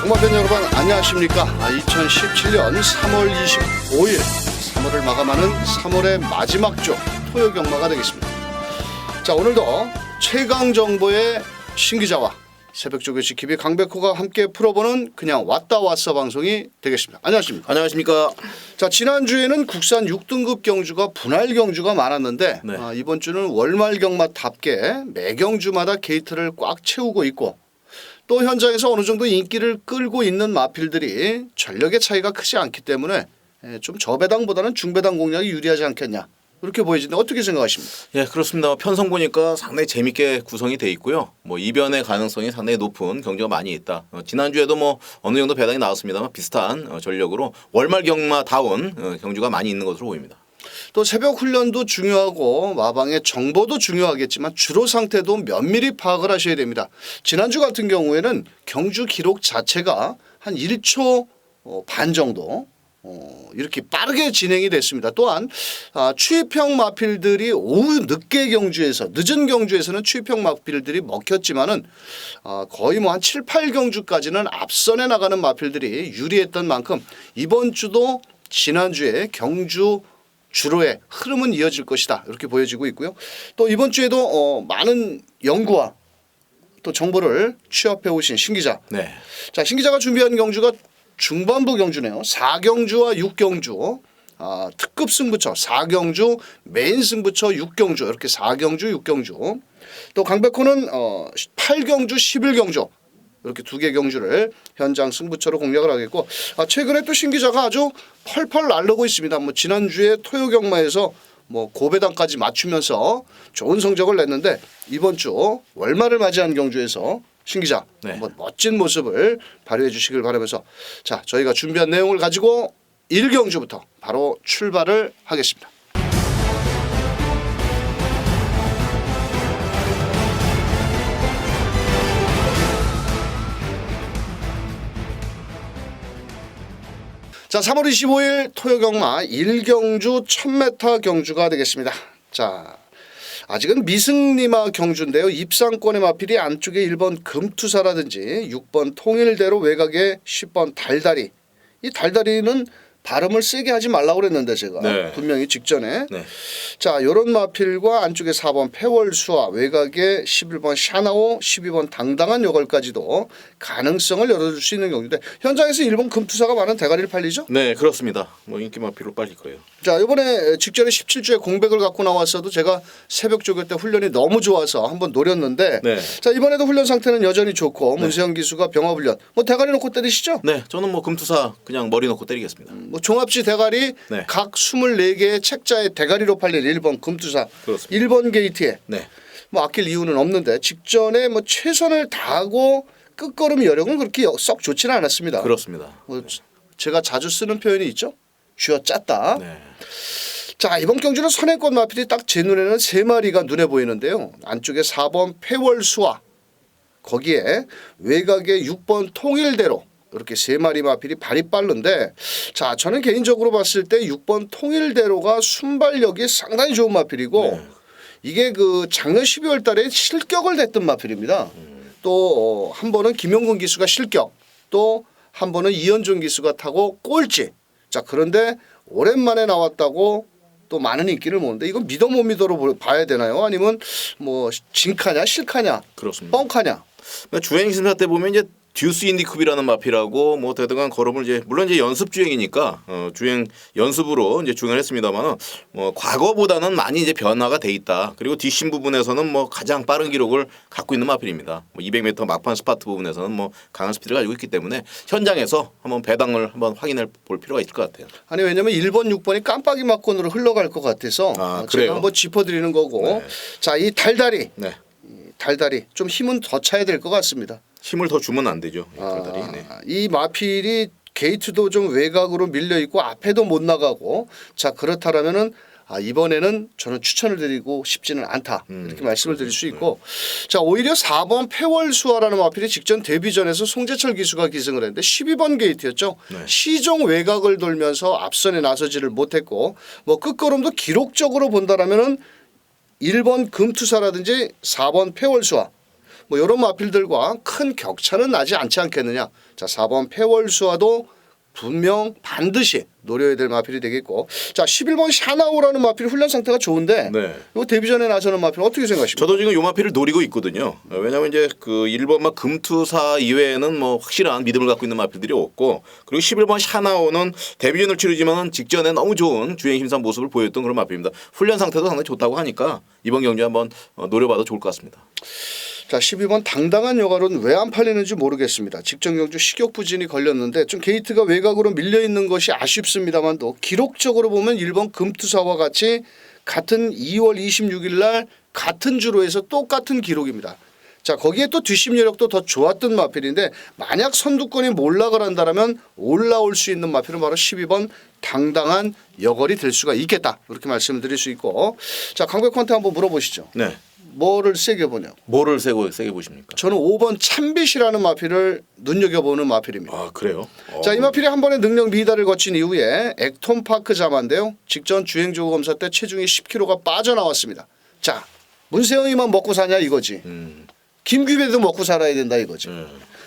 경마팬 여러분 안녕하십니까. 2017년 3월 25일 3월을 마감하는 3월의 마지막 주 토요 경마가 되겠습니다. 자, 오늘도 최강 정보의 신기자와 새벽 조교시 기비 강백호가 함께 풀어보는 그냥 왔다 왔어 방송이 되겠습니다. 안녕하십니까. 안녕하십니까. 자, 지난주에는 국산 6등급 경주가 분할 경주가 많았는데 네. 이번 주는 월말 경마답게 매 경주마다 게이트를 꽉 채우고 있고 또 현장에서 어느 정도 인기를 끌고 있는 마필들이 전력의 차이가 크지 않기 때문에 좀 저배당보다는 중배당 공략이 유리하지 않겠냐 그렇게 보여지는데 어떻게 생각하십니까? 예, 그렇습니다. 편성 보니까 상당히 재밌게 구성이 돼 있고요. 이변의 가능성이 상당히 높은 경주가 많이 있다. 지난주에도 어느 정도 배당이 나왔습니다만 비슷한 전력으로 월말 경마다운 경주가 많이 있는 것으로 보입니다. 또 새벽 훈련도 중요하고 마방의 정보도 중요하겠지만 주로 상태도 면밀히 파악을 하셔야 됩니다. 지난주 같은 경우에는 경주 기록 자체가 한 1초 반 정도 이렇게 빠르게 진행이 됐습니다. 또한 추입형 마필들이 오후 늦게 경주에서 늦은 경주에서는 추입형 마필들이 먹혔지만은 거의 한 7, 8경주까지는 앞선에 나가는 마필들이 유리했던 만큼 이번 주도 지난주에 경주 주로의 흐름은 이어질 것이다 이렇게 보여지고 있고요. 또 이번 주에도 많은 연구와 또 정보를 취합해 오신 신 기자. 네. 자, 신 기자가 준비한 경주가 중반부 경주네요. 4경주와 6경주. 특급 승부처 4경주, 메인 승부처 6경주 이렇게 4경주, 6경주. 또 강백호는 8경주, 11경주. 이렇게 두 개 경주를 현장 승부처로 공략을 하겠고 최근에 또 신 기자가 아주 펄펄 날르고 있습니다. 지난주에 토요 경마에서 고배당까지 맞추면서 좋은 성적을 냈는데 이번 주 월말을 맞이한 경주에서 신 기자 네. 멋진 모습을 발휘해 주시길 바라면서 자, 저희가 준비한 내용을 가지고 1경주부터 바로 출발을 하겠습니다. 자, 3월 25일 토요경마 1경주 1000m 경주가 되겠습니다. 자, 아직은 미승리마 경주인데요. 입상권의 마필이 안쪽에 1번 금투사라든지 6번 통일대로 외곽에 10번 달다리. 이 달다리는 발음을 세게 하지 말라고 그랬는데 제가 네. 분명히 직전에 네. 자, 요런 마필과 안쪽에 4번 패월수와 외곽에 11번 샤나오 12번 당당한 요걸까지도 가능성을 열어줄 수 있는 경주인데 현장에서 1번 금투사가 많은 대가리를 팔리죠? 네, 그렇습니다. 인기 마필로 빨릴 거예요. 자, 이번에 직전에 17주에 공백을 갖고 나왔어도 제가 새벽 조교 때 훈련이 너무 좋아서 한번 노렸는데 네. 자, 이번에도 훈련 상태는 여전히 좋고 문세영 기수가 병합훈련 대가리 놓고 때리시죠? 네, 저는 금투사 그냥 머리 놓고 때리겠습니다. 종합지 대가리 네. 각 24개의 책자에 대가리로 팔린 1번 금투사 그렇습니다. 1번 게이트에 네. 아낄 이유는 없는데 직전에 최선을 다하고 끝걸음 여력은 그렇게 썩 좋지는 않았습니다. 그렇습니다. 제가 자주 쓰는 표현이 있죠. 쥐어짰다. 네. 자, 이번 경주는 선행권 마필이 딱 제 눈에는 3마리가 눈에 보이는데요. 안쪽에 4번 패월수와 거기에 외곽에 6번 통일대로 이렇게 3마리 마필이 발이 빠른데 자, 저는 개인적으로 봤을 때 6번 통일대로가 순발력이 상당히 좋은 마필이고 네. 이게 작년 12월 달에 실격을 냈던 마필입니다. 또 한 번은 김용근 기수가 실격, 또 한 번은 이현종 기수가 타고 꼴찌. 자, 그런데 오랜만에 나왔다고 또 많은 인기를 모으는데 이건 믿어 못 믿어로 봐야 되나요? 아니면 진카냐 실카냐 그렇습니다. 뻥카냐? 주행 심사 때 보면 이제 듀스 인디컵이라는 마필하고 대등한 걸음을 물론 연습 주행이니까 주행 연습으로 주행을 했습니다만 과거보다는 많이 변화가 돼 있다. 그리고 뒷심 부분에서는 가장 빠른 기록을 갖고 있는 마필입니다. 200m 막판 스파트 부분에서는 강한 스피드를 가지고 있기 때문에 현장에서 한번 배당을 한번 확인해 볼 필요가 있을 것 같아요. 아니, 왜냐면 1번 6번이 깜빡이 막건으로 흘러갈 것 같아서 제가 한번 짚어드리는 거고 네. 자, 이 달다리 네. 달다리 좀 힘은 더 차야 될 것 같습니다. 힘을 더 주면 안 되죠. 달달이. 네. 이 마필이 게이트도 좀 외곽으로 밀려 있고 앞에도 못 나가고 자, 그렇다라면은 이번에는 저는 추천을 드리고 싶지는 않다 이렇게 말씀을 드릴 수 있고 자, 오히려 4번 패월수아라는 마필이 직전 데뷔전에서 송재철 기수가 기승을 했는데 12번 게이트였죠. 네. 시종 외곽을 돌면서 앞선에 나서지를 못했고 끝걸음도 기록적으로 본다라면은 1번 금투사라든지 4번 패월수아 뭐 이런 마필들과 큰 격차는 나지 않지 않겠느냐. 자, 4번 패월수와도 분명 반드시 노려야 될 마필이 되겠고, 자 11번 샤나오라는 마필 훈련 상태가 좋은데 네. 이거 데뷔전에 나서는 마필 어떻게 생각하십니까? 저도 지금 요 마필을 노리고 있거든요. 왜냐하면 이제 그 1번만 금투사 이외에는 뭐 확실한 믿음을 갖고 있는 마필들이 없고, 그리고 11번 샤나오는 데뷔전을 치르지만 직전에 너무 좋은 주행 힘산 모습을 보였던 그런 마필입니다. 훈련 상태도 상당히 좋다고 하니까 이번 경기 한번 노려봐도 좋을 것 같습니다. 자 12번 당당한 여갈은 왜 안 팔리는지 모르겠습니다. 직전 경주 식욕 부진이 걸렸는데 좀 게이트가 외곽으로 밀려 있는 것이 아쉽습니다만도 기록적으로 보면 1번 금투사와 같이 같은 2월 26일 날 같은 주로에서 똑같은 기록입니다. 자 거기에 또 뒷심 여력도 더 좋았던 마필인데 만약 선두권이 몰락을 한다면 올라올 수 있는 마필은 바로 12번 당당한 여걸이 될 수가 있겠다. 이렇게 말씀을 드릴 수 있고, 자 강백호한테 한번 물어보시죠. 네. 뭐를 세게 보냐? 뭐를 세게 보십니까? 저는 5번 참빗이라는 마필을 눈여겨보는 마필입니다. 아 그래요? 자, 이 마필이 한 번의 능력 미달을 거친 이후에 액톤파크 자마인데요. 직전 주행조구 검사 때 체중이 10kg가 빠져나왔습니다. 자, 문세영이만 먹고 사냐 이거지. 김규배도 먹고 살아야 된다 이거지.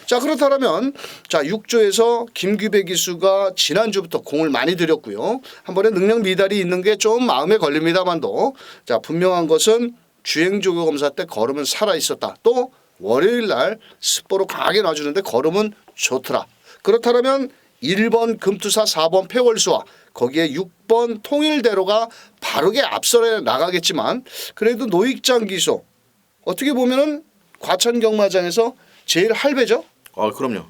자, 그렇다면 자 6조에서 김규배 기수가 지난주부터 공을 많이 들였고요. 한 번의 능력 미달이 있는 게 좀 마음에 걸립니다만도, 자 분명한 것은 주행조교 검사 때 걸음은 살아 있었다. 또 월요일 날 습보로 강하게 놔주는데 걸음은 좋더라. 그렇다면 1번 금투사 4번 패월수와 거기에 6번 통일대로가 바르게 앞서 나가겠지만, 그래도 노익장 기소 어떻게 보면은 과천 경마장에서 제일 할배죠. 아 그럼요.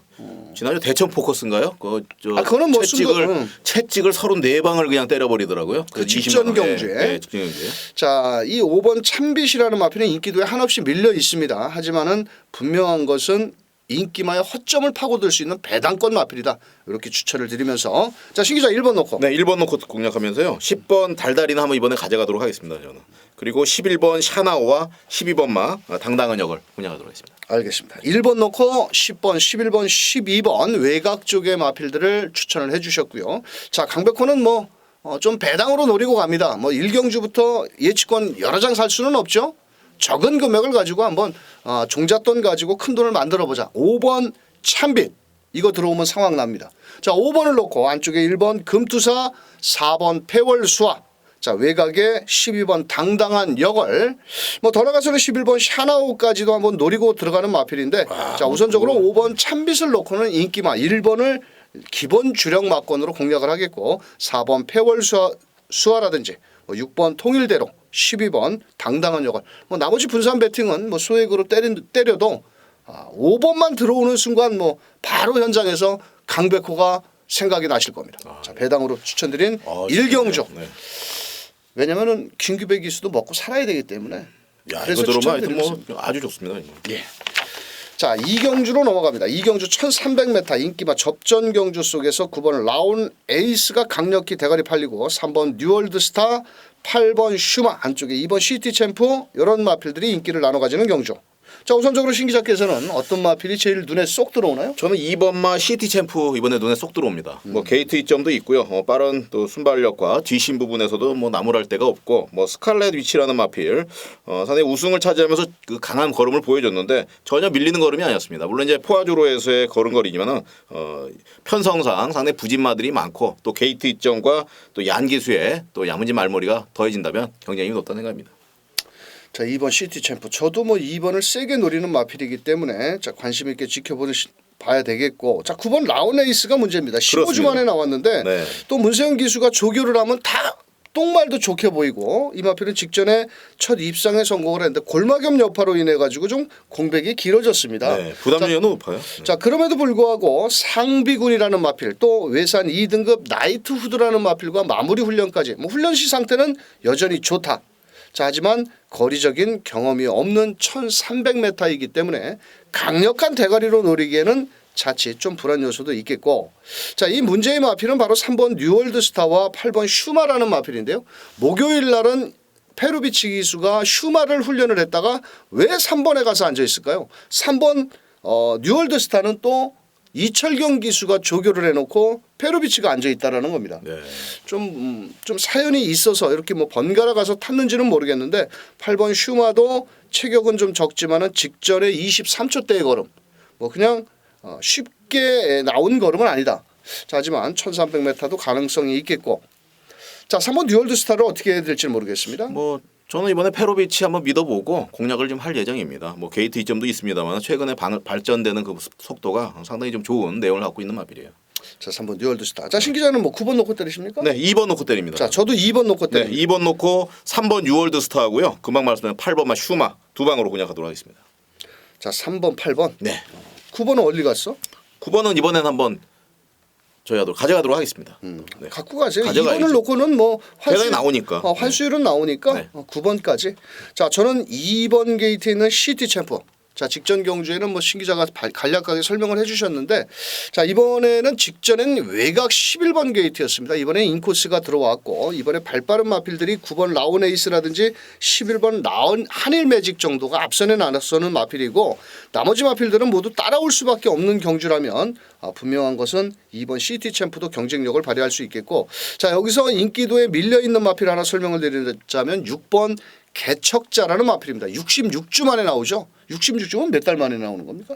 지난주 대천 포커스인가요? 그거는 뭐 채찍을 34방을 그냥 때려버리더라고요. 그 직전 경주에. 네, 직전 경주에. 자, 이 5번 참빗이라는 마필은 인기도에 한없이 밀려 있습니다. 하지만은 분명한 것은 인기마의 허점을 파고들 수 있는 배당권 마필이다. 이렇게 추천을 드리면서, 자 신 기자 1번 놓고. 네, 1번 놓고 공략하면서요. 10번 달달이는 한번 이번에 가져가도록 하겠습니다. 저는. 그리고 11번 샤나오와 12번 마 당당한 역을 공략하도록 하겠습니다. 알겠습니다. 1번 놓고 10번, 11번, 12번 외곽 쪽의 마필들을 추천을 해주셨고요. 자 강백호는 뭐 좀 배당으로 노리고 갑니다. 뭐 1경주부터 예치권 여러 장 살 수는 없죠. 적은 금액을 가지고 한번 종잣돈 가지고 큰 돈을 만들어 보자. 5번 참빗 이거 들어오면 상황 납니다. 자 5번을 놓고 안쪽에 1번 금투사, 4번 패월수와, 자 외곽에 12번 당당한 역을, 뭐 더 나가서는 11번 샤나오까지도 한번 노리고 들어가는 마필인데, 자 우선적으로 5번 참빗을 놓고는 인기마 1번을 기본 주력 막건으로 공략을 하겠고, 4번 패월수와라든지 6번 통일대로, 12번 당당한 역을, 뭐 나머지 분산 배팅은 뭐 소액으로 때려도 5번만 들어오는 순간 뭐 바로 현장에서 강백호가 생각이 나실 겁니다. 자 배당으로 추천드린 1경주. 네. 왜냐면은 김규배 기수도 먹고 살아야 되기 때문에. 야, 그래서 이거 들어오면 하여튼 뭐 추천드리겠습니다. 아주 좋습니다. 이거. 예. 자 2경주로 넘어갑니다. 2경주 1300m 인기마 접전 경주 속에서 9번 라운 에이스가 강력히 대가리 팔리고, 3번 뉴월드 스타, 8번 슈마 안쪽에 2번 시티 챔프, 이런 마필들이 인기를 나눠 가지는 경주. 자 우선적으로 신 기자께서는 어떤 마필이 제일 눈에 쏙 들어오나요? 저는 2번마 시티 챔프 이번에 눈에 쏙 들어옵니다. 뭐 게이트 이점도 있고요. 빠른 또 순발력과 뒷심 부분에서도 뭐 나무랄 데가 없고, 뭐 스칼렛 위치라는 마필 상당히 우승을 차지하면서 그 강한 걸음을 보여줬는데 전혀 밀리는 걸음이 아니었습니다. 물론 이제 포화주로에서의 걸음걸이지만은 편성상 상당히 부진마들이 많고, 또 게이트 이점과 또 얀기수의 또 야무진 말머리가 더해진다면 경쟁력이 높다는 생각입니다. 자 2번 시티 챔프, 저도 뭐 2번을 세게 노리는 마필이기 때문에 자 관심 있게 봐야 되겠고, 자 9번 라운 에이스가 문제입니다. 15주 그렇습니다. 만에 나왔는데 네. 또 문세영 기수가 조교를 하면 다 똥말도 좋게 보이고, 이 마필은 직전에 첫 입상에 성공을 했는데 골마겸 여파로 인해 가지고 좀 공백이 길어졌습니다. 네, 부담률이 높아요. 네. 자 그럼에도 불구하고 상비군이라는 마필, 또 외산 2등급 나이트 후드라는 마필과 마무리 훈련까지, 뭐 훈련 시 상태는 여전히 좋다. 자 하지만 거리적인 경험이 없는 1300m이기 때문에 강력한 대가리로 노리기에는 자칫 좀 불안 요소도 있겠고, 자 이 문제의 마필은 바로 3번 뉴월드 스타와 8번 슈마라는 마필인데요. 목요일 날은 페루비치 기수가 슈마를 훈련을 했다가 왜 3번에 가서 앉아 있을까요? 3번 뉴월드 스타는 또 이철경 기수가 조교를 해놓고 페로비치가 앉아 있다라는 겁니다. 네. 좀 사연이 있어서 이렇게 뭐 번갈아 가서 탔는지는 모르겠는데 8번 슈마도 체격은 좀 적지만은 직전에 23초대의 걸음. 뭐 그냥 쉽게 나온 걸음은 아니다. 자, 하지만 1300m도 가능성이 있겠고. 자, 3번 듀얼드 스타를 어떻게 해야 될지 모르겠습니다. 뭐 저는 이번에 페로비치 한번 믿어보고 공략을 좀 할 예정입니다. 뭐 게이트 이점도 있습니다만 최근에 발전되는 그 속도가 상당히 좀 좋은 내용을 갖고 있는 마필이에요. 자, 3번 듀얼드 스타. 자, 신 기자는 뭐 9번 놓고 때리십니까? 네, 2번 놓고 때립니다. 자, 저도 2번 놓고 네, 때립니다. 2번 놓고 3번 유월드 스타하고요. 금방 말씀드린 8번만 슈마 두 방으로 공략하도록 하겠습니다. 자, 3번, 8번. 네. 9번은 어디 갔어? 9번은 이번엔 한번 저희가 가져가도록 하겠습니다. 네. 갖고 가세요. 가져가야죠. 2번을 놓고는 뭐 계산이 나오니까. 환수율은 나오니까 네. 9번까지. 자, 저는 2번 게이트에 있는 시티 챔프. 자, 직전 경주에는 뭐 신 기자가 간략하게 설명을 해주셨는데, 자, 이번에는 직전엔 외곽 11번 게이트였습니다. 이번에 인코스가 들어왔고, 이번에 발빠른 마필들이 9번 라온 에이스라든지 11번 라온 한일 매직 정도가 앞선에 나서는 마필이고, 나머지 마필들은 모두 따라올 수밖에 없는 경주라면 분명한 것은 2번 시티 챔프도 경쟁력을 발휘할 수 있겠고, 자, 여기서 인기도에 밀려 있는 마필 하나 설명을 드리자면 6번 개척자라는 마필입니다. 66주 만에 나오죠. 66주면 몇 달 만에 나오는 겁니까?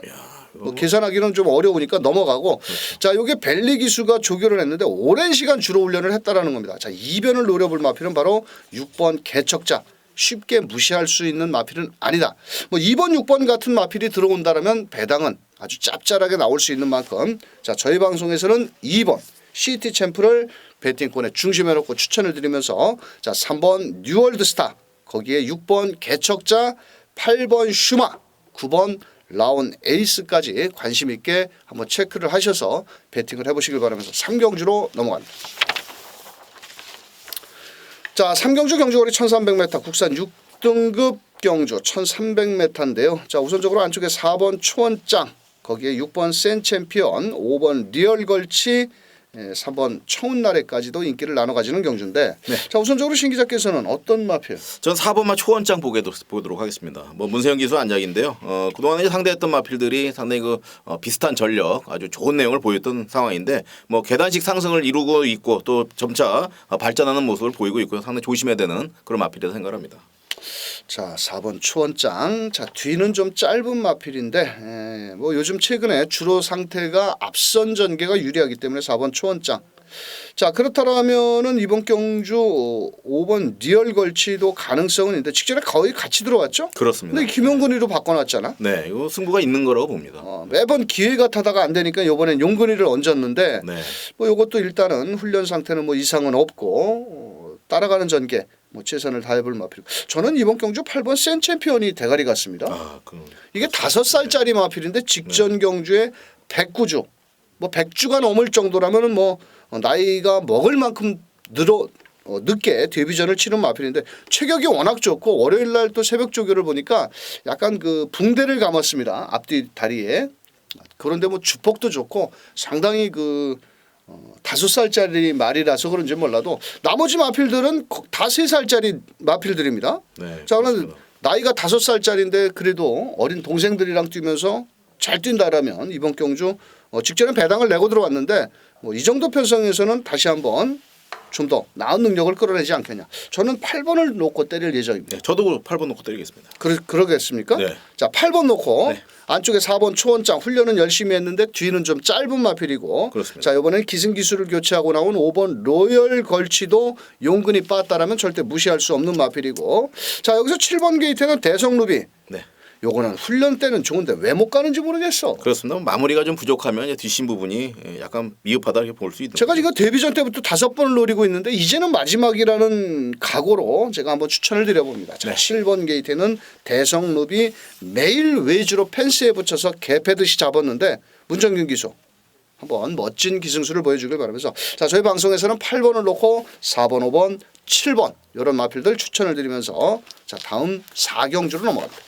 뭐 계산하기는 좀 어려우니까 넘어가고. 그렇죠. 자, 요게 벨리 기수가 조교를 했는데 오랜 시간 주로 훈련을 했다라는 겁니다. 자, 이변을 노려볼 마필은 바로 6번 개척자. 쉽게 무시할 수 있는 마필은 아니다. 뭐 2번, 6번 같은 마필이 들어온다라면 배당은 아주 짭짤하게 나올 수 있는 만큼, 자, 저희 방송에서는 2번 시티 챔프를 배팅권에 중심에 놓고 추천을 드리면서, 자, 3번 뉴월드 스타, 거기에 6번 개척자, 8번 슈마, 9번 라온 에이스까지 관심 있게 한번 체크를 하셔서 배팅을 해보시길 바라면서 3경주로 넘어갑니다. 자, 3경주 경주거리 1300m 국산 6등급 경주 1300m인데요. 자, 우선적으로 안쪽에 4번 초원짱, 거기에 6번 센 챔피언, 5번 리얼 걸치, 3번 청운나래까지도 인기를 나눠 가지는 경주인데, 네. 자, 우선적으로 신 기자께서는 어떤 마필? 전 4번만 초원장 보도록 하겠습니다. 뭐 문세영 기수 안작인데요. 그동안에 상대했던 마필들이 상당히 비슷한 전력, 아주 좋은 내용을 보였던 상황인데, 뭐 계단식 상승을 이루고 있고 또 점차 발전하는 모습을 보이고 있고 상당히 조심해야 되는 그런 마필이라고 생각합니다. 자, 4번 초원짱. 자, 뒤는 좀 짧은 마필인데, 뭐 요즘 최근에 주로 상태가 앞선 전개가 유리하기 때문에 4번 초원짱. 자, 그렇다면은 이번 경주 5번 리얼 걸치도 가능성은 있는데 직전에 거의 같이 들어왔죠? 그렇습니다. 근데 김용근이로 바꿔놨잖아. 네, 이거 승부가 있는 거라고 봅니다. 매번 기회가 타다가 안 되니까 이번엔 용근이를 얹었는데, 네. 뭐 이것도 일단은 훈련 상태는 뭐 이상은 없고, 따라가는 전개 뭐 최선을 다해볼 마필이고, 저는 이번 경주 8번 센 챔피언이 대가리 같습니다. 이게 5살짜리 마필인데 직전 경주에 109주, 뭐 100주가 넘을 정도라면은 뭐 나이가 먹을 만큼 늦게 데뷔전을 치른 마필인데 체격이 워낙 좋고 월요일 날 또 새벽 조교를 보니까 약간 그 붕대를 감았습니다. 앞뒤 다리에. 그런데 뭐 주폭도 좋고 상당히 5살짜리 말이라서 그런지 몰라도 나머지 마필들은 다 3살짜리 마필들입니다. 네, 자, 그러면 나이가 5살짜리인데 그래도 어린 동생들이랑 뛰면서 잘 뛴다라면 이번 경주 직전에 배당을 내고 들어왔는데 뭐 이 정도 편성에서는 다시 한번 좀 더 나은 능력을 끌어내지 않겠냐. 저는 8번을 놓고 때릴 예정입니다. 네, 저도 8번 놓고 때리겠습니다. 그러겠습니까? 네. 자, 8번 놓고 네. 안쪽에 4번 초원장 훈련은 열심히 했는데 뒤는 좀 짧은 마필이고, 그렇습니다. 자, 이번에는 기승기술을 교체하고 나온 5번 로열 걸치도 용근이 빠따라면 절대 무시할 수 없는 마필이고, 자, 여기서 7번 게이트는 대성루비. 네. 요거는 훈련 때는 좋은데 왜 못 가는지 모르겠어. 그렇습니다. 마무리가 좀 부족하면 뒷심 부분이 약간 미흡하다 이렇게 볼 수 있는. 제가 지금 데뷔전 때부터 5번을 노리고 있는데 이제는 마지막이라는 각오로 제가 한번 추천을 드려봅니다. 자, 7번 게이트는 대성루비 매일 외주로 펜스에 붙여서 개패듯이 잡았는데 문정균 기수 한번 멋진 기승수를 보여주길 바라면서, 자, 저희 방송에서는 8번을 놓고 4번, 5번, 7번 이런 마필들 추천을 드리면서, 자, 다음 4경주로 넘어갑니다.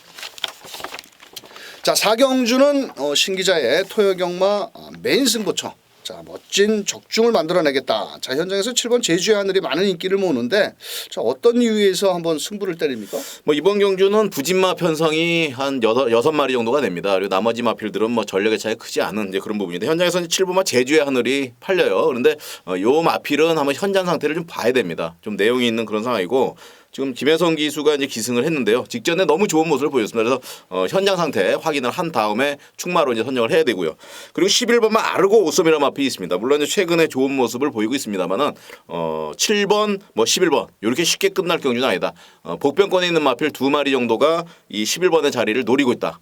자, 4경주는 신 기자의 토요경마 메인 승부처. 자, 멋진 적중을 만들어내겠다. 자, 현장에서 7번 제주의 하늘이 많은 인기를 모으는데 자, 어떤 이유에서 한번 승부를 때립니까? 뭐 이번 경주는 부진마 편성이 한 여섯 마리 정도가 됩니다. 그리고 나머지 마필들은 뭐 전력의 차이 크지 않은 이제 그런 부분인데 현장에서는 7번마 제주의 하늘이 팔려요. 그런데 요 마필은 한번 현장 상태를 좀 봐야 됩니다. 좀 내용이 있는 그런 상황이고 지금 김혜성 기수가 이제 기승을 했는데요. 직전에 너무 좋은 모습을 보였습니다. 그래서 현장 상태 확인을 한 다음에 충마로 이제 선정을 해야 되고요. 그리고 11번만 아르고 오소미라 마필이 있습니다. 물론 이제 최근에 좋은 모습을 보이고 있습니다만은 7번 뭐 11번 이렇게 쉽게 끝날 경주는 아니다. 복병권에 있는 마필 2마리 정도가 이 11번의 자리를 노리고 있다.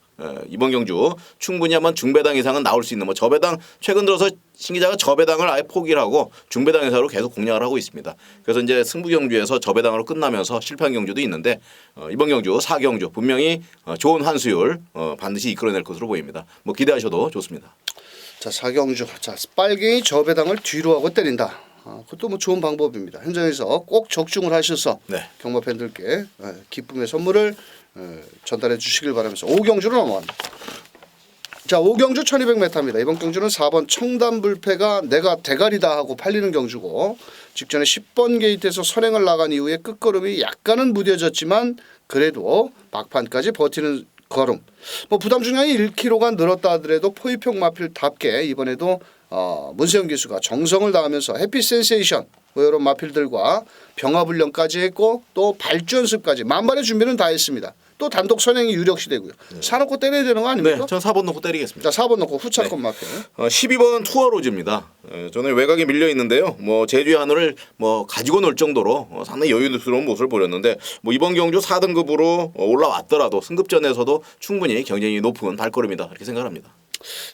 이번 경주 충분히 한번 중배당 이상은 나올 수 있는 뭐 저배당 최근 들어서 신 기자가 저배당을 아예 포기를 하고 중배당 이상으로 계속 공략을 하고 있습니다. 그래서 이제 승부 경주에서 저배당으로 끝나면서 실패한 경주도 있는데 이번 경주 4경주 분명히 좋은 환수율 반드시 이끌어낼 것으로 보입니다. 뭐 기대하셔도 좋습니다. 자, 4경주. 자, 빨갱이 저배당을 뒤로 하고 때린다. 그것도 뭐 좋은 방법입니다. 현장에서 꼭 적중을 하셔서 네. 경마 팬들께 기쁨의 선물을 전달해 주시길 바라면서 5경주로 넘어갑니다. 자, 5경주 1200m입니다. 이번 경주는 4번 청담불패가 내가 대가리다 하고 팔리는 경주고 직전에 10번 게이트에서 선행을 나간 이후에 끝걸음이 약간은 무뎌졌지만 그래도 막판까지 버티는 걸음. 뭐 부담 중량이 1kg가 늘었다 하더라도 포위평 마필답게 이번에도 문세영 기수가 정성을 다하면서 해피 센세이션 뭐 이런 마필들과 병화불련까지 했고 또 발주 연습까지 만반의 준비는 다 했습니다. 또 단독 선행이 유력시 되고요. 사놓고 때려야 되는 거 아닙니까? 네, 전 4번 놓고 때리겠습니다. 자, 4번 놓고 후차권 마필. 12번 투어로즈입니다. 저는 외곽에 밀려 있는데요. 뭐 제주의 하늘을 뭐 가지고 놀 정도로 상당히 여유스러운 모습을 보였는데 뭐 이번 경주 4등급으로 올라왔더라도 승급전에서도 충분히 경쟁이 높은 발걸음이다 이렇게 생각합니다.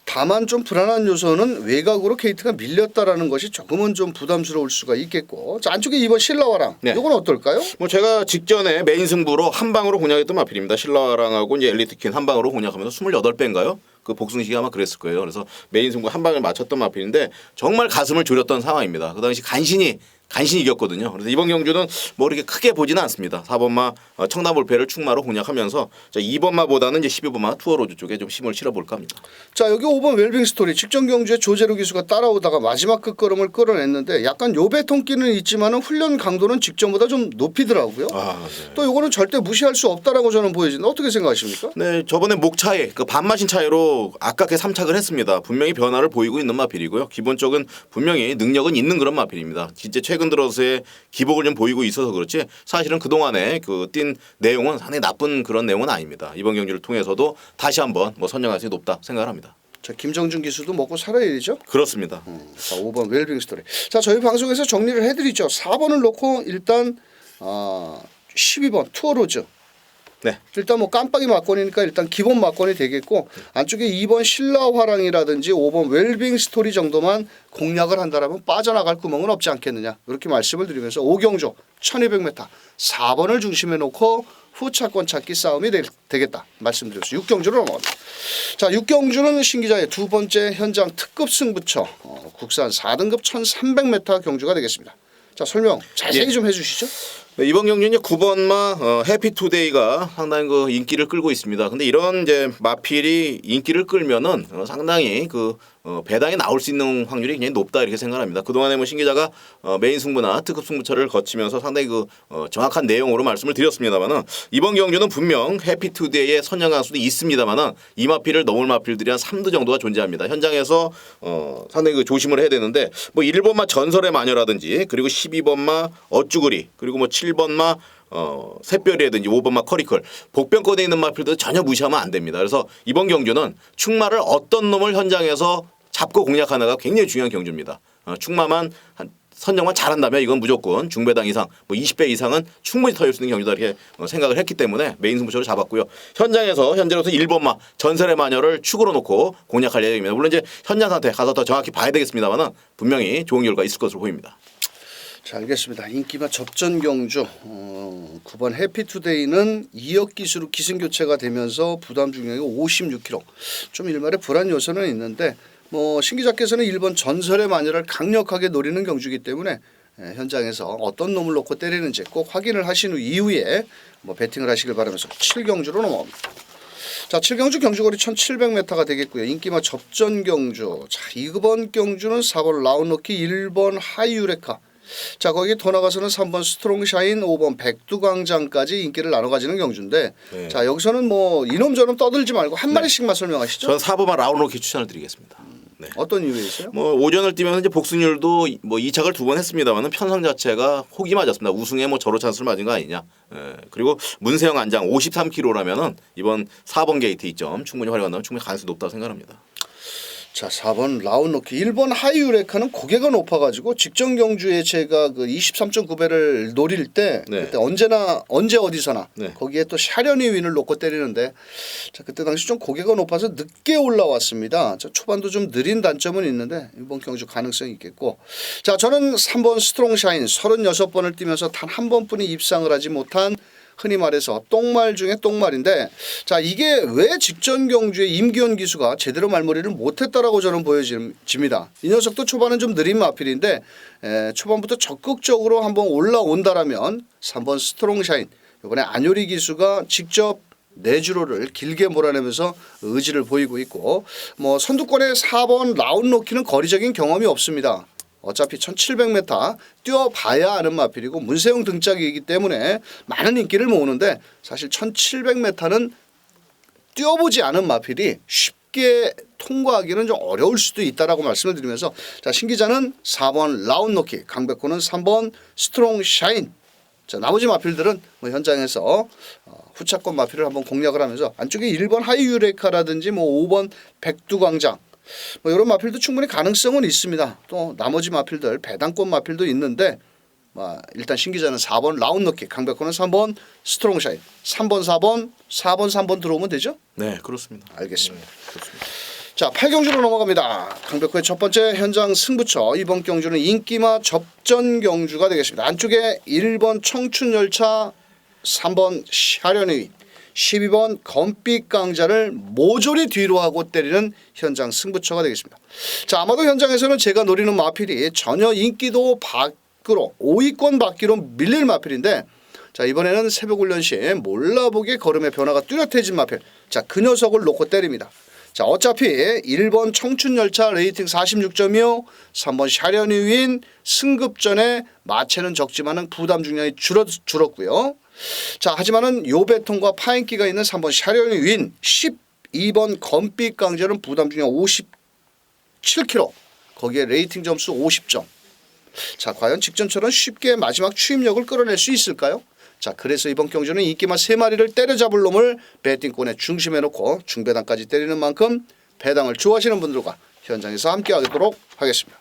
다만 좀 불안한 요소는 외곽으로 게이트가 밀렸다라는 것이 조금은 좀 부담스러울 수가 있겠고. 자, 안쪽에 2번 신라와랑. 네. 이건 어떨까요? 뭐 제가 직전에 메인 승부로 한 방으로 공략했던 마필입니다. 신라랑하고 이제 엘리트킨 한 방으로 공략하면서 28배인가요? 그 복승식이 아마 그랬을 거예요. 그래서 메인 승부 한 방을 맞췄던 마필인데 정말 가슴을 졸였던 상황입니다. 그 당시 간신히 이겼거든요. 그래서 이번 경주는 뭐 이렇게 크게 보지는 않습니다. 4번마 청담불패를 충마로 공략하면서 2번마보다는 이제 12번마 투어로즈 쪽에 좀 힘을 실어볼까 합니다. 자, 여기 5번 웰빙 스토리 직전 경주에 조재로 기수가 따라오다가 마지막 끝걸음을 끌어냈는데 약간 요배통기는 있지만은 훈련 강도는 직전보다 좀 높이더라고요. 네. 또 이거는 절대 무시할 수 없다라고 저는 보여지는데 어떻게 생각하십니까? 네, 저번에 목 차이, 그 반마신 차이로 아깝게 3착을 했습니다. 분명히 변화를 보이고 있는 마필이고요. 기본적인 분명히 능력은 있는 그런 마필입니다. 진짜 최근 들어서의 기복을 좀 보이고 있어서 그렇지 사실은 그동안에 그 뛴 내용은 상당히 나쁜 그런 내용은 아닙니다. 이번 경기를 통해서도 다시 한번 뭐 선정 가능성이 높다 생각을 합니다. 자, 김정준 기수도 먹고 살아야죠. 그렇습니다. 자, 5번 웰빙 스토리. 자, 저희 방송에서 정리를 해드리죠. 4번을 놓고 일단 12번 투어로즈. 네. 일단 뭐 깜빡이 막권이니까 일단 기본 막권이 되겠고 안쪽에 2번 신라화랑이라든지 5번 웰빙 스토리 정도만 공략을 한다라면 빠져나갈 구멍은 없지 않겠느냐 이렇게 말씀을 드리면서 5경주 1200m 4번을 중심에 놓고 후차권 찾기 싸움이 되겠다 말씀드렸어요. 6경주로 넘어갑니다. 자, 6경주는 신 기자의 두 번째 현장 특급 승부처 국산 4등급 1300m 경주가 되겠습니다. 자, 설명 자세히 좀 해주시죠. 네, 이번 경기는 9번마 해피투데이가 상당히 그 인기를 끌고 있습니다. 근데 이런 이제 마필이 인기를 끌면은 상당히 그 배당이 나올 수 있는 확률이 굉장히 높다 이렇게 생각합니다. 그동안에 뭐 신기자가 메인 승부나 특급 승부처를 거치면서 상당히 그 정확한 내용으로 말씀을 드렸습니다만은 이번 경주는 분명 해피투데이의 선정 가수도 있습니다만은 이 마필을 넘을 마필들이 한 3두 정도가 존재합니다. 현장에서 상당히 그 조심을 해야 되는데 뭐 1번마 전설의 마녀라든지 그리고 12번마 어쭈구리 그리고 뭐 7번마 샛별이라든지 5번마 커리컬 복병권에 있는 마필도 전혀 무시하면 안 됩니다. 그래서 이번 경주는 충마를 어떤 놈을 현장에서 잡고 공략하느가 굉장히 중요한 경주입니다. 충마만 선정만 잘한다면 이건 무조건 중배당 이상 뭐 20배 이상은 충분히 터질 수 있는 경주다 이렇게 생각을 했기 때문에 메인 승부처를 잡았고요. 현장에서 현재로서 1번마 전설의 마녀를 축으로 놓고 공략할 예정입니다. 물론 이제 현장 상태 가서 더 정확히 봐야 되겠습니다만은 분명히 좋은 결과 있을 것으로 보입니다. 자, 알겠습니다. 인기마 접전 경주 9번 해피투데이는 2억 기수로 기승교체가 되면서 부담 중량이 56kg. 좀 일말의 불안 요소는 있는데 뭐 신 기자께서는 1번 전설의 마녀를 강력하게 노리는 경주이기 때문에 현장에서 어떤 놈을 놓고 때리는지 꼭 확인을 하신 이후에 뭐 배팅을 하시길 바라면서 7경주로 넘어갑니다. 자, 7경주 경주거리 1700m가 되겠고요. 인기마 접전 경주. 자, 이번 경주는 4번 라운드키 1번 하이유레카. 자, 거기 더 나가서는 3번 스트롱샤인, 5번 백두광장까지 인기를 나눠 가지는 경주인데 네. 자, 여기서는 뭐 이놈저놈 떠들지 말고 한 마리씩만 설명하시죠. 저는 4번만 라운드키 추천을 드리겠습니다. 네. 어떤 이유에 있어요? 뭐 오전을 뛰면서 이제 복승률도 뭐 2착을 2번 했습니다만은 편성 자체가 혹이 맞았습니다. 우승에 뭐 저로 찬스를 맞은 거 아니냐. 예. 그리고 문세영 안장 53kg라면은 이번 4번 게이트 2점 충분히 활용한다면 충분히 가능성이 높다고 생각합니다. 자, 4번 라운드키 1번 하이유레카는 고개가 높아가지고 직전 경주에 제가 그 23.9배를 노릴 때 네. 그때 언제 어디서나 네. 거기에 또 샤련이 윈을 놓고 때리는데 자, 그때 당시 좀 고개가 높아서 늦게 올라왔습니다. 자, 초반도 좀 느린 단점은 있는데 이번 경주 가능성이 있겠고 자, 저는 3번 스트롱샤인 36번을 뛰면서 단 한 번뿐이 입상을 하지 못한 흔히 말해서 똥말 중에 똥말인데 자, 이게 왜 직전 경주에 임기현 기수가 제대로 말머리를 못했다라고 저는 보여집니다. 이 녀석도 초반은 좀 느린 마필인데 초반부터 적극적으로 한번 올라온다라면 3번 스트롱샤인 이번에 안효리 기수가 직접 내주로를 길게 몰아내면서 의지를 보이고 있고 뭐 선두권의 4번 라운드로키는 거리적인 경험이 없습니다. 어차피 1700m 뛰어봐야 아는 마필이고 문세영 등짝이기 때문에 많은 인기를 모으는데 사실 1700m는 뛰어보지 않은 마필이 쉽게 통과하기는 좀 어려울 수도 있다라고 말씀을 드리면서 자, 신 기자는 4번 라운드노키, 강백호는 3번 스트롱샤인. 자, 나머지 마필들은 뭐 현장에서 후차권 마필을 한번 공략을 하면서 안쪽에 1번 하이유레카라든지 뭐 5번 백두광장 뭐 이런 마필도 충분히 가능성은 있습니다. 또 나머지 마필들 배당권 마필도 있는데 일단 신 기자는 4번 라운드노키, 강백호는 3번 스트롱샤인, 3번 3번 들어오면 되죠? 네, 그렇습니다. 알겠습니다. 네, 그렇습니다. 자, 8경주로 넘어갑니다. 강백호의 첫 번째 현장 승부처. 이번 경주는 인기마 접전 경주가 되겠습니다. 안쪽에 1번 청춘열차, 3번 샤련의 12번 검빛 강자를 모조리 뒤로 하고 때리는 현장 승부처가 되겠습니다. 자, 아마도 현장에서는 제가 노리는 마필이 전혀 인기도 밖으로 5위권 밖으로 밀릴 마필인데 자, 이번에는 새벽훈련 시 몰라보게 걸음의 변화가 뚜렷해진 마필. 자, 그 녀석을 놓고 때립니다. 자, 어차피 1번 청춘열차 레이팅 46점이요. 3번 샤련이 윈 승급전에 마체는 적지만은 부담 중량이 줄었고요. 자, 하지만은 요배통과 파인기가 있는 3번 샤련이 윈 12번 검빛 강제는 부담 중량 57kg. 거기에 레이팅 점수 50점. 자, 과연 직전처럼 쉽게 마지막 추임력을 끌어낼 수 있을까요? 자, 그래서 이번 경주는 인기마 3마리를 때려잡을 놈을 배팅권에 중심에 놓고 중배당까지 때리는 만큼 배당을 좋아하시는 분들과 현장에서 함께 하도록 하겠습니다.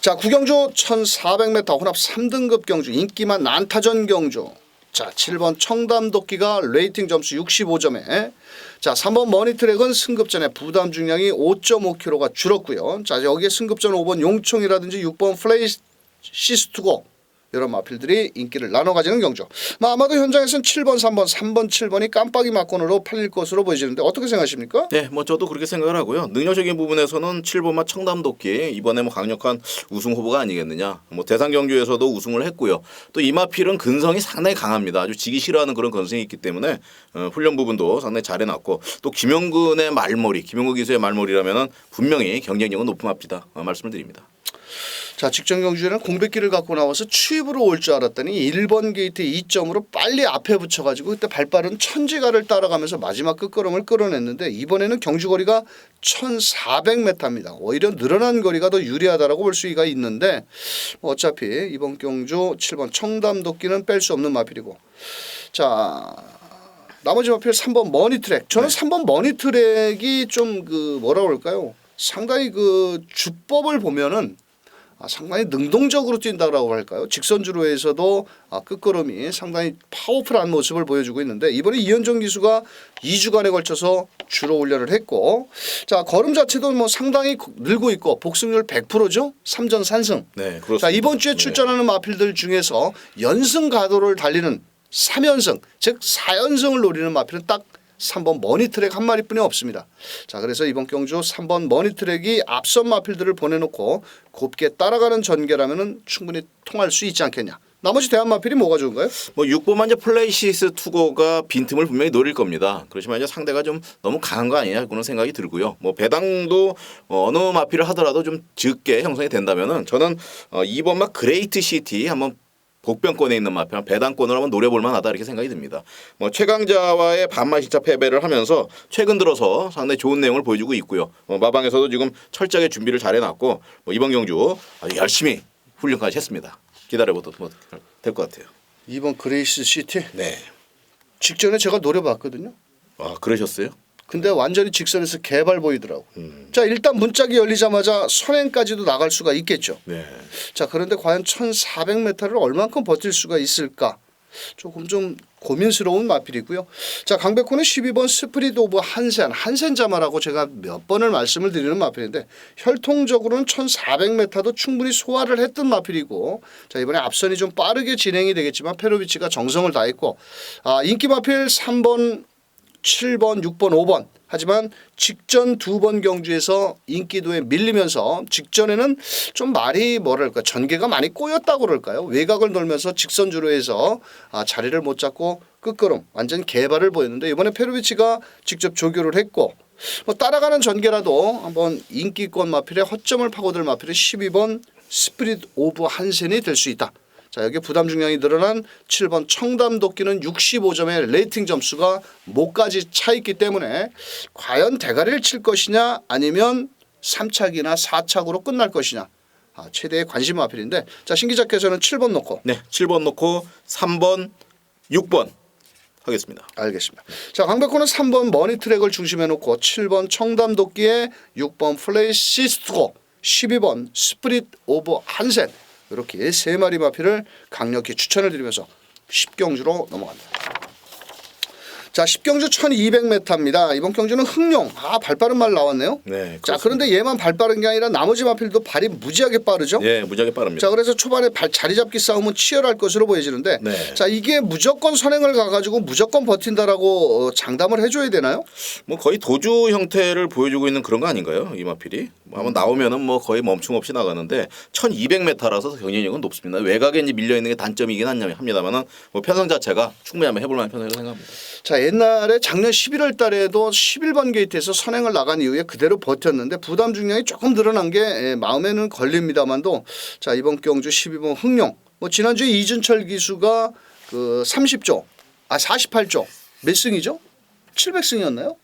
자, 구경주 1400m 혼합 3등급 경주 인기만 난타전 경주. 자, 7번 청담도끼가 레이팅 점수 65점에 자, 3번 머니트랙은 승급전에 부담 중량이 5.5kg가 줄었고요. 자, 여기에 승급전 5번 용총이라든지 6번 플레이시스투고 이런 마필들이 인기를 나눠 가지는 경주. 아마도 현장에서는 7번, 3번, 7번이 깜빡이 막건으로 팔릴 것으로 보여지는데 어떻게 생각하십니까? 네, 뭐 저도 그렇게 생각을 하고요. 능력적인 부분에서는 7번마 청담도끼 이번에 뭐 강력한 우승 후보가 아니겠느냐. 뭐 대상 경주에서도 우승을 했고요. 또 이마필은 근성이 상당히 강합니다. 아주 지기 싫어하는 그런 근성이 있기 때문에 훈련 부분도 상당히 잘해놨고 또 김영근의 말머리, 김영근 기수의 말머리라면은 분명히 경쟁력은 높은 마필이다 말씀을 드립니다. 자, 직전 경주에는 공백기를 갖고 나와서 추입으로 올 줄 알았더니 1번 게이트 2점으로 빨리 앞에 붙여가지고 그때 발빠른 천지가를 따라가면서 마지막 끝걸음을 끌어냈는데 이번에는 경주거리가 1400m입니다. 오히려 늘어난 거리가 더 유리하다라고 볼 수가 있는데 어차피 이번 경주 7번 청담도끼는 뺄 수 없는 마필이고 자, 나머지 마필 3번 머니트랙. 저는 3번 머니트랙이 좀 그 뭐라고 할까요? 상당히 그 주법을 보면은 상당히 능동적으로 뛴다라고 할까요? 직선주로에서도 끝걸음이 상당히 파워풀한 모습을 보여주고 있는데 이번에 이현정 기수가 2주간에 걸쳐서 주로 훈련을 했고 자, 걸음 자체도 뭐 상당히 늘고 있고 복승률 100%죠. 3전 3승. 네, 그렇습니다. 자, 이번 주에 출전하는 마필들 중에서 연승 가도를 달리는 3연승, 즉 4연승을 노리는 마필은 딱 3번 머니트랙 한 마리뿐이 없습니다. 자, 그래서 이번 경주 3번 머니트랙이 앞선 마필들을 보내놓고 곱게 따라가는 전개라면은 충분히 통할 수 있지 않겠냐. 나머지 대한마필이 뭐가 좋은가요? 뭐 6번만 이제 플레이시스 투고가 빈틈을 분명히 노릴 겁니다. 그렇지만 이제 상대가 좀 너무 강한 거 아니냐 그런 생각이 들고요. 뭐 배당도 어느 마필을 하더라도 좀 적게 형성이 된다면은 저는 2번만 그레이트 시티 한번 복병권에 있는 마필 배당권을 한번 노려볼 만하다 이렇게 생각이 듭니다. 뭐 최강자와의 반마식자 패배를 하면서 최근 들어서 상당히 좋은 내용을 보여주고 있고요. 마방에서도 지금 철저하게 준비를 잘 해놨고 뭐 이번 경주 아주 열심히 훈련까지 했습니다. 기다려봐도 뭐 될 것 같아요. 2번 그레이스 시티. 네. 직전에 제가 노려봤거든요. 아 그러셨어요? 근데 완전히 직선에서 개발 보이더라고. 자 일단 문짝이 열리자마자 선행까지도 나갈 수가 있겠죠. 네. 자 그런데 과연 1,400m를 얼만큼 버틸 수가 있을까? 조금 좀 고민스러운 마필이고요. 자 강백호는 12번 스프릿 오브 한센자마라고 제가 몇 번을 말씀을 드리는 마필인데 혈통적으로는 1,400m도 충분히 소화를 했던 마필이고 자 이번에 앞선이 좀 빠르게 진행이 되겠지만 페로비치가 정성을 다했고 인기 마필 3번 7번, 6번, 5번. 하지만 직전 2번 경주에서 인기도에 밀리면서 직전에는 좀 말이 뭐랄까 전개가 많이 꼬였다고 그럴까요? 외곽을 돌면서 직선주로 해서 자리를 못 잡고 끝걸음 완전 개발을 보였는데 이번에 페로비치가 직접 조교를 했고 뭐 따라가는 전개라도 한번 인기권 마필의 허점을 파고들 마필은 12번 스피릿 오브 한센이 될 수 있다. 자 여기 부담 중량이 늘어난 7번 청담도끼는 65점의 레이팅 점수가 목까지 차 있기 때문에 과연 대가리를 칠 것이냐 아니면 3착이나 4착으로 끝날 것이냐 최대의 관심 마필인데 자 신기자께서는 7번 놓고 네. 7번 놓고 3번, 6번 하겠습니다. 알겠습니다. 자 강백호는 3번 머니트랙을 중심에 놓고 7번 청담도끼에 6번 플레이시스트고 12번 스프릿 오브 한센 이렇게 세 마리 마필을 강력히 추천을 드리면서 10경주로 넘어갑니다. 자 10경주 1200m입니다. 이번 경주는 흥룡. 발 빠른 말 나왔네요. 네. 자 그런데 얘만 발 빠른 게 아니라 나머지 마필도 발이 무지하게 빠르죠. 예, 무지하게 빠릅니다. 자 그래서 초반에 자리 잡기 싸움은 치열할 것으로 보여지는데 네. 자 이게 무조건 선행을 가가지고 무조건 버틴다라고 장담을 해줘야 되나요? 뭐 거의 도주 형태를 보여주고 있는 그런 거 아닌가요? 이 마필이 뭐 한번 나오면은 뭐 거의 멈춤 없이 나가는데 1200m라서 경쟁력은 높습니다. 외곽에 이제 밀려 있는 게 단점이긴 합니다만은 뭐 편성 자체가 충분히 한번 해볼 만한 편성이라고 생각합니다. 자 옛날에 작년 11월 달에도 11번 게이트에서 선행을 나간 이후에 그대로 버텼는데 부담 중량이 조금 늘어난 게 마음에는 걸립니다만도 자 이번 경주 12번 흥룡 뭐 지난주에 이준철 기수가 그 48조 몇 승이죠? 700승이었나요?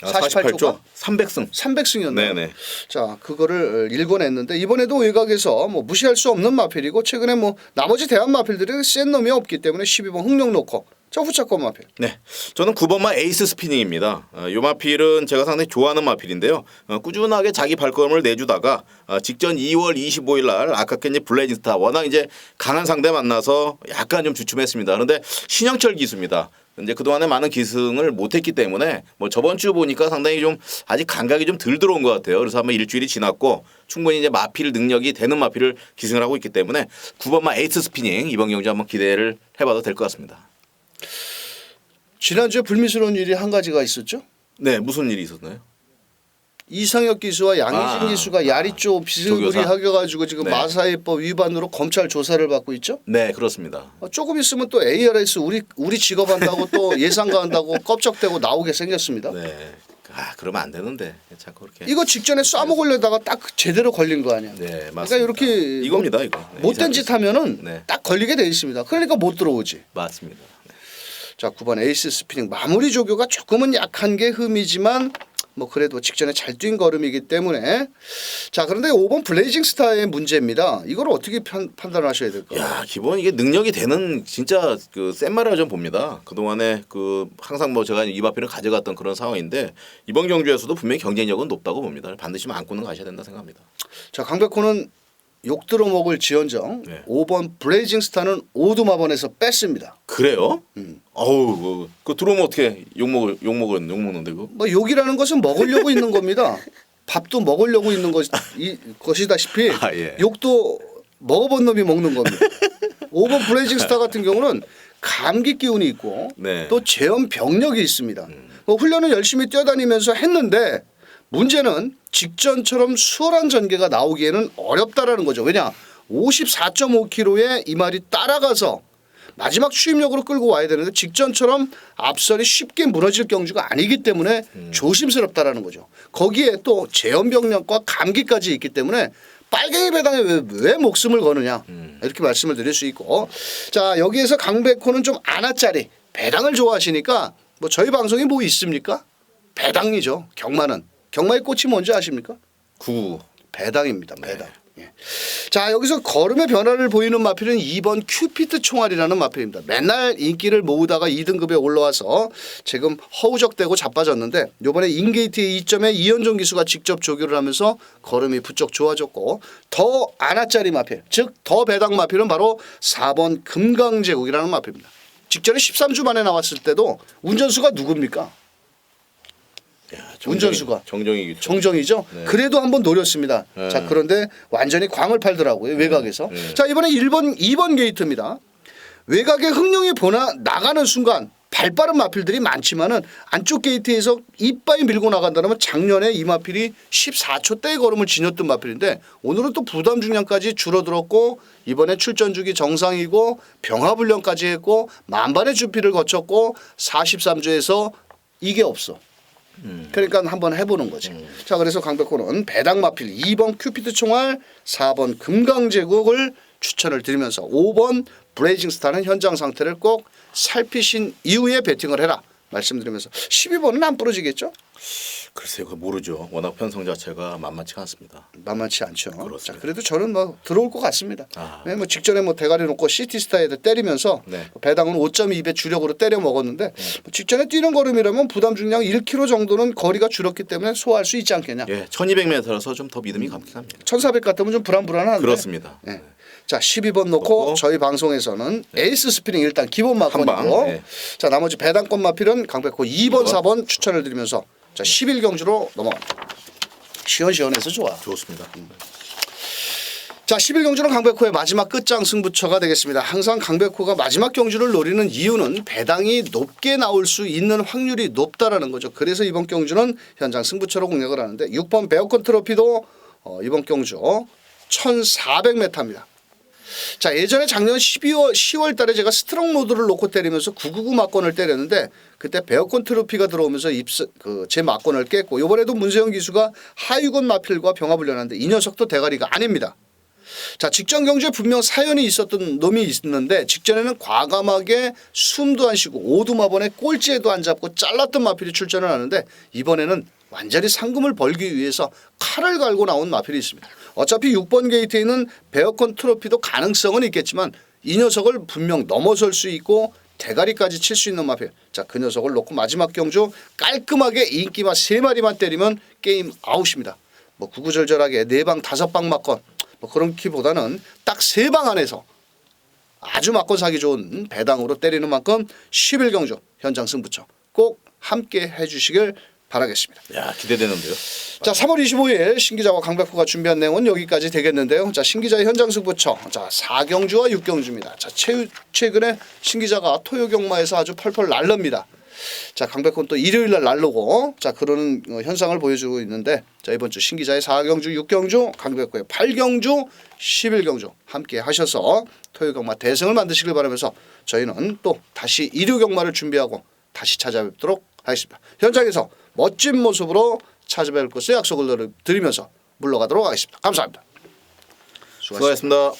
48조 300승. 300승이었나요? 네네. 자 그거를 일궈냈는데 이번에도 외곽에서 뭐 무시할 수 없는 마필이고 최근에 뭐 나머지 대한 마필들이 센 놈이 없기 때문에 12번 흥룡 놓고 자 후차권 마필. 네, 저는 9번만 에이스 스피닝입니다. 이 마필은 제가 상당히 좋아하는 마필인데요. 꾸준하게 자기 발걸음을 내주다가 직전 2월 25일 날 아깝게 이제 블레이징 스타 워낙 이제 강한 상대 만나서 약간 좀 주춤했습니다. 그런데 신영철 기수입니다. 이제 그동안에 많은 기승을 못했기 때문에 뭐 저번 주 보니까 상당히 좀 아직 감각이 좀 덜 들어온 것 같아요. 그래서 한번 일주일이 지났고 충분히 이제 마필 능력이 되는 마필을 기승을 하고 있기 때문에 9번만 에이스 스피닝 이번 경주 한번 기대를 해봐도 될 것 같습니다. 지난주에 불미스러운 일이 한 가지가 있었죠. 네, 무슨 일이 있었나요? 이상혁 기수와 양희진 기수가 야리 쪽 비스무리하게 가지고 지금 네. 마사회법 위반으로 검찰 조사를 받고 있죠. 네, 그렇습니다. 조금 있으면 또 ARS 우리 직업한다고 또 예상가 한다고 껍적대고 나오게 생겼습니다. 네. 그러면 안 되는데 자꾸 그렇게. 이거 직전에 쏴먹으려다가 딱 제대로 걸린 거 아니야. 네, 맞습니다. 그러니까 이렇게 이겁니다, 이거. 네, 못된 짓 하면은 네. 딱 걸리게 돼 있습니다. 그러니까 못 들어오지. 맞습니다. 네. 자 9번 에이스 스피닝 마무리 조교가 조금은 약한 게 흠이지만 뭐 그래도 직전에 잘 뛴 걸음이기 때문에 자 그런데 5번 블레이징 스타의 문제입니다. 이걸 어떻게 판단하셔야 될까요? 야, 기본 이게 능력이 되는 진짜 그 센 말이라고 좀 봅니다. 그동안에 그 항상 뭐 제가 이 마필을 가져갔던 그런 상황인데 이번 경주에서도 분명히 경쟁력은 높다고 봅니다. 반드시 안고는 가셔야 된다 생각합니다. 자 강백호는 욕 들어먹을 지언정 네. 5번 블레이징 스타는 오두마번에서 뺐습니다. 그래요? 어우, 그 들어오면 어떻게 욕 먹는데 그거? 뭐 욕이라는 것은 먹으려고 있는 겁니다. 밥도 먹으려고 있는 것이다시피 아, 예. 욕도 먹어본 놈이 먹는 겁니다. 5번 블레이징 스타 같은 경우는 감기 기운이 있고 네. 또 제염 병력이 있습니다. 뭐 훈련을 열심히 뛰어다니면서 했는데 문제는 직전처럼 수월한 전개가 나오기에는 어렵다라는 거죠. 왜냐? 54.5km에 이 말이 따라가서 마지막 추임력으로 끌고 와야 되는데 직전처럼 앞설이 쉽게 무너질 경주가 아니기 때문에 조심스럽다라는 거죠. 거기에 또 제염병력과 감기까지 있기 때문에 빨갱이 배당에 왜 목숨을 거느냐 이렇게 말씀을 드릴 수 있고, 자 여기에서 강백호는 좀 아나짜리 배당을 좋아하시니까 뭐 저희 방송에 뭐 있습니까? 배당이죠. 경마는 경마의 꽃이 뭔지 아십니까? 9. 배당입니다. 배당. 예. 자 여기서 걸음의 변화를 보이는 마필은 2번 큐피트 총알이라는 마필입니다. 맨날 인기를 모으다가 2등급에 올라와서 지금 허우적대고 자빠졌는데 이번에 인게이트의 2점에 이현종 기수가 직접 조교를 하면서 걸음이 부쩍 좋아졌고, 더 아나짜리 마필 즉 더 배당 마필은 바로 4번 금강제국이라는 마필입니다. 직전에 13주 만에 나왔을 때도 운전수가 누굽니까? 운전수가 정정이겠죠. 정정이죠. 네. 그래도 한번 노렸습니다. 네. 자 그런데 완전히 광을 팔더라고요. 외곽에서. 자 이번에 2번 게이트입니다. 외곽에 흥룡이 보나 나가는 순간 발빠른 마필들이 많지만은 안쪽 게이트에서 이빠이 밀고 나간다면 작년에 이 마필이 14초대의 걸음을 지녔던 마필인데 오늘은 또 부담 중량까지 줄어들었고 이번에 출전 주기 정상이고 병화불량까지 했고 만반의 주피를 거쳤고 43조에서 이게 없어. 그러니까 한번 해보는 거지. 자 그래서 강백호는 배당 마필 2번 큐피드 총알 4번 금강제국을 추천을 드리면서 5번 브레이징 스타는 현장 상태를 꼭 살피신 이후에 배팅을 해라 말씀드리면서 12번은 안 부러지겠죠? 글쎄요, 그거 모르죠. 워낙 편성 자체가 만만치 않습니다. 만만치 않죠. 그렇습니다. 자, 그래도 저는 뭐 들어올 것 같습니다. 아. 네, 뭐 직전에 뭐 대가리 놓고 시티스타에 때리면서 네. 배당은 5.2배 주력으로 때려 먹었는데 뭐 직전에 뛰는 걸음이라면 부담 중량 1km 정도는 거리가 줄었기 때문에 소화할 수 있지 않겠냐. 예, 1200m라서 좀 더 믿음이 감긴 합니다. 1400 같으면 좀 불안불안한데. 그렇습니다. 네. 자 12번 놓고 저희 방송에서는 에이스 스프링 일단 기본 막건이고 방, 네. 자 나머지 배당권 마필은 강백호 2번 4번 추천을 드리면서 자 11경주로 넘어갑니다. 시원시원해서 좋아. 좋습니다. 자 11경주는 강백호의 마지막 끝장 승부처가 되겠습니다. 항상 강백호가 마지막 경주를 노리는 이유는 배당이 높게 나올 수 있는 확률이 높다라는 거죠. 그래서 이번 경주는 현장 승부처로 공략을 하는데 6번 베어컨 트로피도 이번 경주 1400m입니다. 자 예전에 작년 10월 달에 제가 스트롱 로드를 놓고 때리면서 999 막건을 때렸는데 그때 베어컨 트로피가 들어오면서 제 막건을 깼고 이번에도 문세영 기수가 하위권 마필과 병합을 연하는데 이 녀석도 대가리가 아닙니다. 자 직전 경주에 분명 사연이 있었던 놈이 있는데 직전에는 과감하게 숨도 안 쉬고 오두마번에 꼴찌에도 안 잡고 잘랐던 마필이 출전을 하는데 이번에는 완전히 상금을 벌기 위해서 칼을 갈고 나온 마필이 있습니다. 어차피 6번 게이트에 있는 베어컨 트로피도 가능성은 있겠지만 이 녀석을 분명 넘어설 수 있고 대가리까지 칠 수 있는 마필. 자 그 녀석을 놓고 마지막 경주 깔끔하게 인기마 3마리만 때리면 게임 아웃입니다. 뭐 구구절절하게 4방 5방 막건 뭐 그런 키보다는 딱 3방 안에서 아주 막건 사기 좋은 배당으로 때리는 만큼 11경주 현장 승부처 꼭 함께 해주시길 바라겠습니다. 야 기대되는데요. 자 3월 25일 신기자와 강백호가 준비한 내용은 여기까지 되겠는데요. 자 신기자의 현장 승부처 자 4경주와 6경주입니다. 자 최근에 신기자가 토요경마에서 아주 펄펄 날릅니다. 자 강백호는 또 일요일날 날르고 자 그런 현상을 보여주고 있는데 자 이번 주 신기자의 4경주 6경주 강백호의 8경주 11경주 함께 하셔서 토요경마 대승을 만드시길 바라면서 저희는 또 다시 일요경마를 준비하고 다시 찾아뵙도록 하겠습니다. 현장에서 멋진 모습으로 찾아뵐 것을 약속을 드리면서 물러가도록 하겠습니다. 감사합니다. 수고하셨습니다.